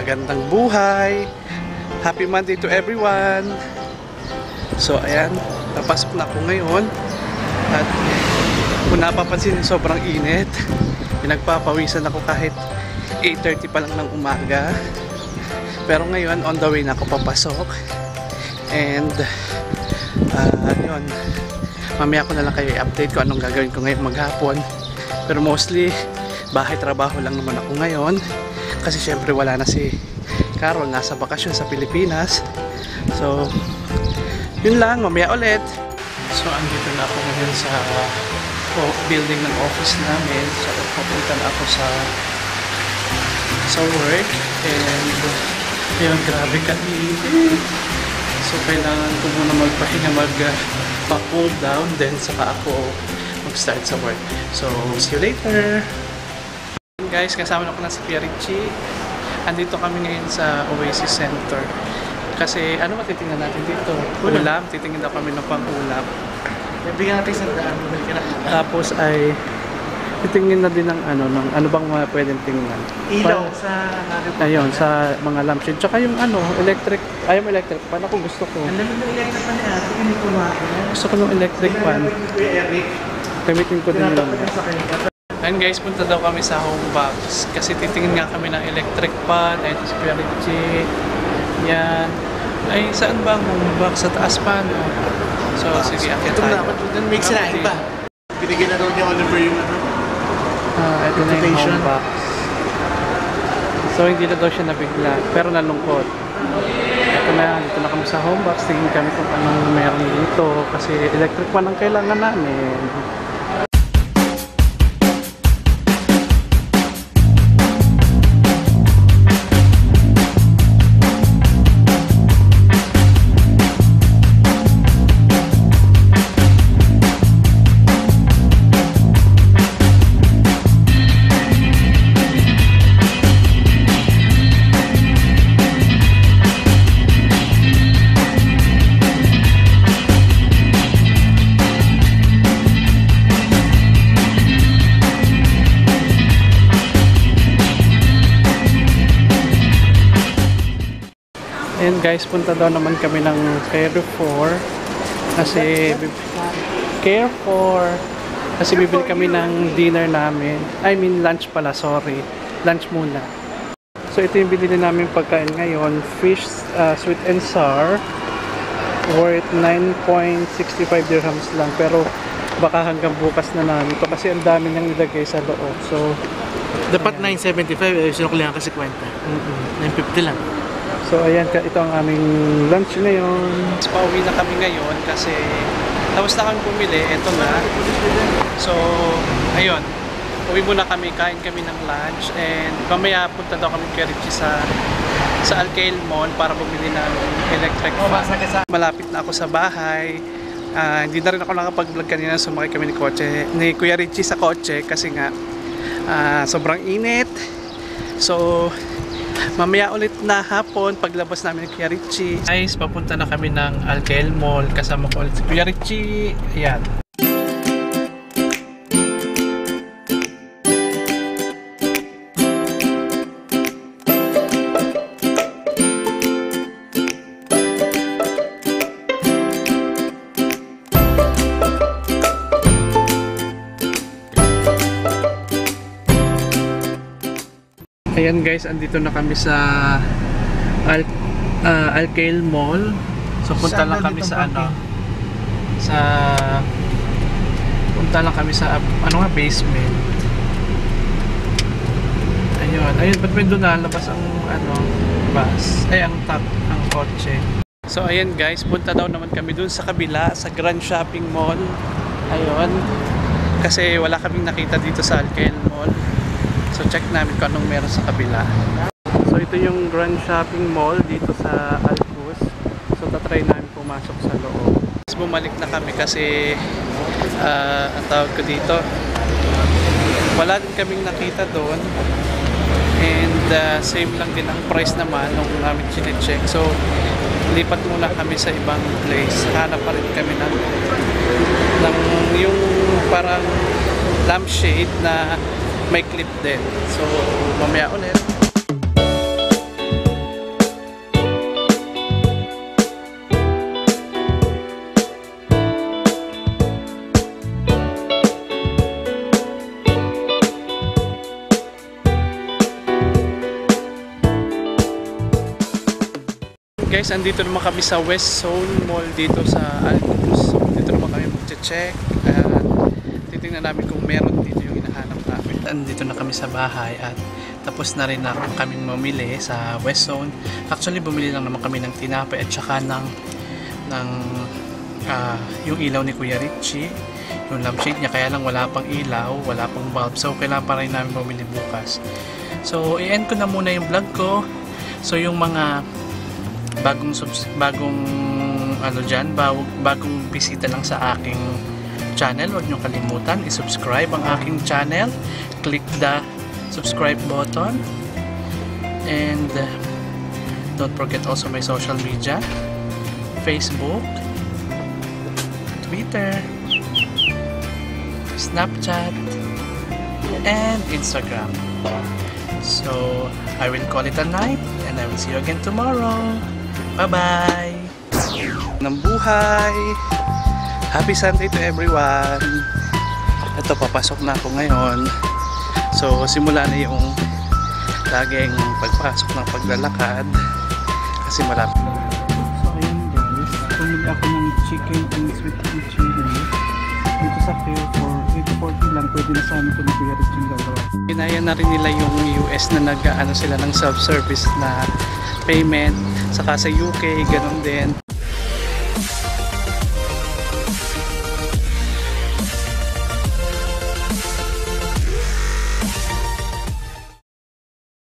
magandang buhay. Happy Monday to everyone. So ayan, napasok na ako ngayon. At kung napapansin, sobrang init. Pinagpapawisan ako kahit 8:30 pa lang ng umaga. Pero ngayon, on the way na ako papasok. And yun, mamaya ko na lang kayo i-update ko anong gagawin ko ngayon maghapon. Pero mostly bahay trabaho lang naman ako ngayon. Kasi syempre wala na si Carol, nasa bakasyon sa Pilipinas. So yun lang, mamaya ulit. So andito na ako ngayon sa building ng office namin. So papunta na ako sa work. And yun, grabe ka-init. So kailangan ko muna magpahinga, mag-cool down, then saka ako mag-start sa work. So see you later. Guys, kasama na ko na si Kuya Richie. Andito kami ngayon sa Oasis Center. Kasi ano matitingnan natin dito? Ulam. Titingin daw kami ng pang-ulam. Bigyan natin sa daan. Tapos ay titingin na din ng ano bang mga pwedeng tingnan. Ilaw sa ayun, sa mga lampshade. Tsaka yung electric. Ayaw mo electric pan. Ako gusto ko. Ang dami ng electric pan niya. Tingin ko Gusto ko ng electric pan. Gamitin ko din yun. And guys, punta daw kami sa Home Box kasi titingin nga kami ng electric pan. Ito si Kuya Richie. Yan. Ay, saan ba ang Home Box? Sa taas pa, no? So, sige, akit tayo. Ito na, may sinain pa. Binigyan na daw ni Oliver yung ito na yung Home Box. So, hindi na daw siya nabigla. Pero nalungkot. Ito na, dito na kami sa Home Box. Tingin kami kung anong meron dito. Kasi electric pan ang kailangan namin. And guys, punta daw naman kami ng Carrefour kasi bibili kami ng dinner namin. I mean lunch pala, sorry. Lunch muna. So ito yung binili namin pagkain ngayon, fish sweet and sour worth 9.65 dirhams lang, pero baka hanggang bukas na namin ito kasi ang dami nang ilagay sa loob. So dapat 9.75, sinukulihan kasi kwenta. 9.50 lang. So ayan, ito ang aming lunch ngayon. Pauwi na kami ngayon kasi tapos na kami bumili, ito na. So ayun, uwi muna kami, kain kami ng lunch. And mamaya punta daw kami kay Richie sa Alcail Mall para bumili ng electric fan. Malapit na ako sa bahay. Hindi na rin ako nakapag-vlog kanina, sumakay kami ni Kuya Richie sa kotse kasi nga sobrang init. So mamaya ulit na hapon paglabas namin ni Kuya Richie. Guys, papunta na kami ng Alcail Mall. Kasama ko ulit si Kuya Richie. Ayan. Ayan guys, andito na kami sa Alcail Mall. So punta lang kami sa punta lang kami sa basement. Ayun, ba't may doon nalabas ang bus? Ay, ang kotse. So ayan guys, punta daw naman kami doon sa kabila, sa Grand Shopping Mall. Ayun. Kasi wala kaming nakita dito sa Alcail Mall. So check namin kung anong meron sa kabila. So ito yung Grand Shopping Mall dito sa Alcus. So tatry namin pumasok sa loob. Bumalik na kami kasi ang tawag ko dito, wala din kaming nakita doon. And same lang din ang price naman nung namin chinecheck. So lipat muna kami sa ibang place. Hanap pa rin kami ng yung parang lampshade na may clip din. So mamaya ulit. Guys, andito naman kami sa West Zone Mall dito sa Altus. Dito naman kami mag-check. Titingnan namin kung meron dito yung hinahanap namin. Andito na kami sa bahay at tapos na rin kaming mamili sa West Zone. Actually, bumili lang naman kami ng tinapay at saka ng yung ilaw ni Kuya Richie, yung lampshade niya, kaya lang wala pang ilaw, wala pang bulb, so kailangan pa rin namin bumili bukas. So i-end ko na muna yung vlog ko. So yung mga bagong bisita lang sa aking channel, huwag nyo kalimutan i-subscribe ang aking channel, click the subscribe button, and don't forget also my social media, Facebook, Twitter, Snapchat, and Instagram. So I will call it a night and I will see you again tomorrow. Bye bye. Ng buhay. Happy Sunday to everyone. Ito, papasok na ako ngayon. So simula na yung laging pagpasok ng paglalakad kasi malapit. So ayan guys, pumili ako ng chicken and sweet and chili dito sa Fair for 840 lang. Pwede na sa amin ito na Kuya Richie yung dalawa. Pinaya na rin nila yung US na nag-ano sila ng self-service na payment, saka sa UK ganun din.